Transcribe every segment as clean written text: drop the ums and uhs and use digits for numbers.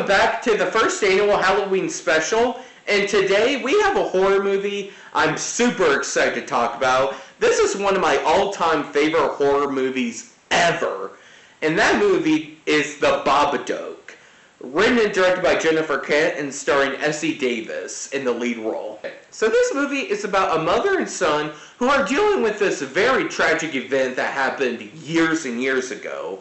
welcome back to the first annual Halloween special, and today we have a horror movie I'm super excited to talk about. This is one of my all-time favorite horror movies ever, and that movie is The Babadook, written and directed by Jennifer Kent and starring Essie Davis in the lead role. So this movie is about a mother and son who are dealing with this very tragic event that happened years and years ago,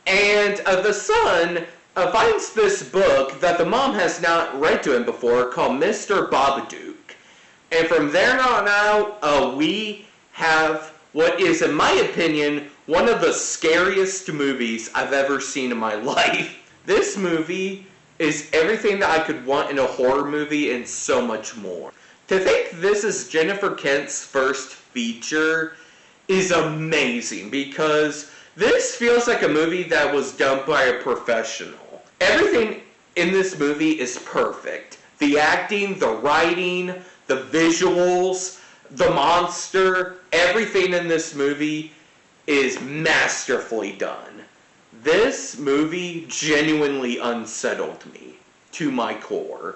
and the son finds this book that the mom has not read to him before called Mr. Babadook. And from there on out, we have what is, in my opinion, one of the scariest movies I've ever seen in my life. This movie is everything that I could want in a horror movie and so much more. To think this is Jennifer Kent's first feature is amazing, because this feels like a movie that was done by a professional. Everything in this movie is perfect. The acting, the writing, the visuals, the monster, everything in this movie is masterfully done. This movie genuinely unsettled me to my core.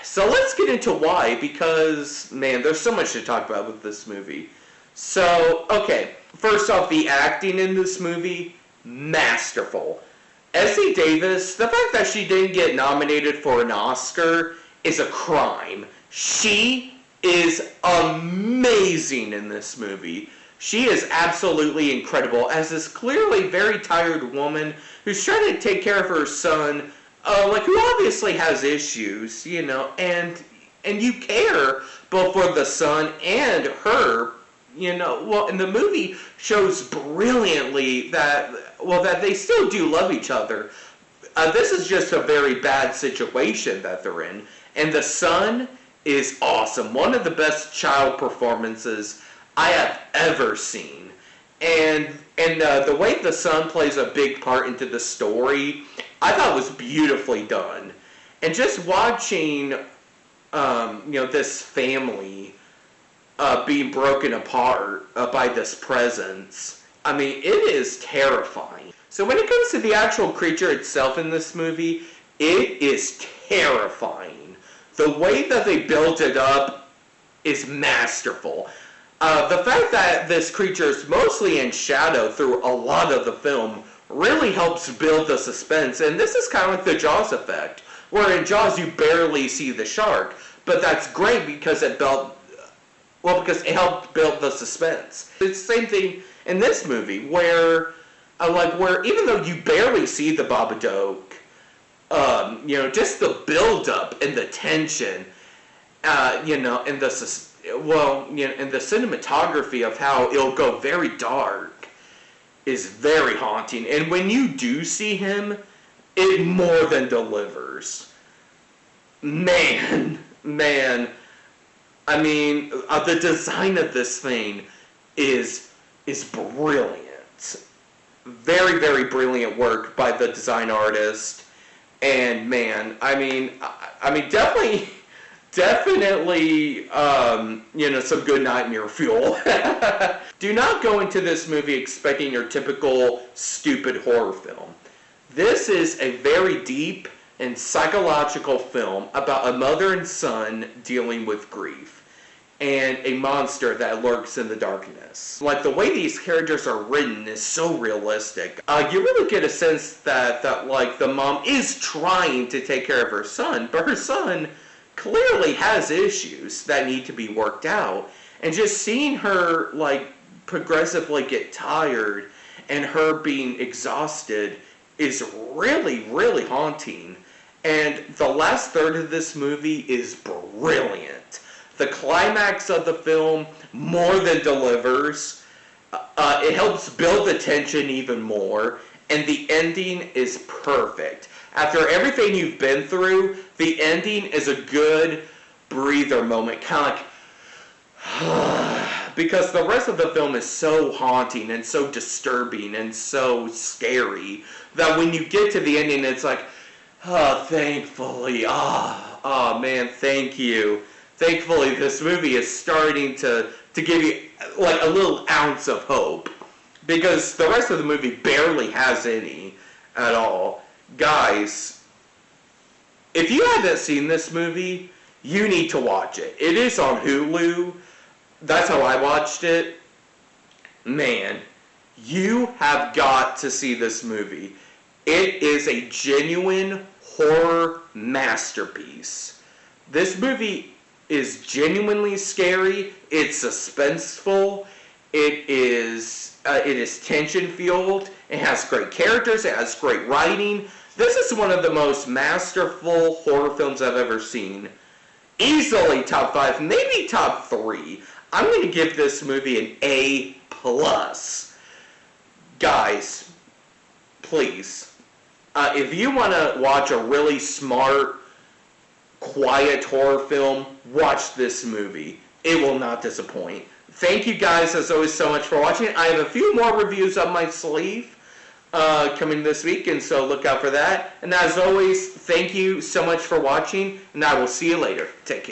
So let's get into why, because, man, there's so much to talk about with this movie. So, okay, first off, the acting in this movie, masterful. Essie Davis, the fact that she didn't get nominated for an Oscar is a crime. She is amazing in this movie. She is absolutely incredible as this clearly very tired woman who's trying to take care of her son, who obviously has issues, you know, and you care both for the son and her, you know. Well, and the movie shows brilliantly that they still do love each other. This is just a very bad situation that they're in, and the son is awesome. One of the best child performances I have ever seen, and the way the son plays a big part into the story, I thought was beautifully done. And just watching, this family being broken apart by this presence, I mean, it is terrifying. So when it comes to the actual creature itself in this movie, it is terrifying. The way that they build it up is masterful. The fact that this creature is mostly in shadow through a lot of the film really helps build the suspense. And this is kind of like the Jaws effect, where in Jaws you barely see the shark, but that's great because because it helped build the suspense. It's the same thing in this movie, where even though you barely see the Babadook, just the build-up and the tension, and the cinematography of how it'll go very dark is very haunting. And when you do see him, it more than delivers. Man, I mean, the design of this thing is brilliant. Very, very brilliant work by the design artist. And man, I mean, definitely, some good nightmare fuel. Do not go into this movie expecting your typical stupid horror film. This is a very deep and psychological film about a mother and son dealing with grief and a monster that lurks in the darkness. Like, the way these characters are written is so realistic. You really get a sense that the mom is trying to take care of her son, but her son clearly has issues that need to be worked out. And just seeing her, progressively get tired and her being exhausted is really, really haunting. And the last third of this movie is brilliant. The climax of the film more than delivers. It helps build the tension even more. And the ending is perfect. After everything you've been through, the ending is a good breather moment. Kind of like, because the rest of the film is so haunting and so disturbing and so scary that when you get to the ending, it's like, oh, thankfully, oh man, thank you. Thankfully, this movie is starting to give you a little ounce of hope, because the rest of the movie barely has any at all. Guys, If you haven't seen this movie, you need to watch it. It is on Hulu. That's how I watched it. Man, you have got to see this movie. It is a genuine horror masterpiece. This movie is genuinely scary. It's suspenseful. It is tension-filled. It has great characters. It has great writing. This is one of the most masterful horror films I've ever seen. Easily top 5, maybe top 3. I'm going to give this movie an A+. Guys, please, if you want to watch a really smart, quiet horror film, watch this movie. It will not disappoint. Thank you guys, as always, so much for watching. I have a few more reviews up my sleeve coming this week, and so look out for that. And as always, thank you so much for watching, and I will see you later. Take care.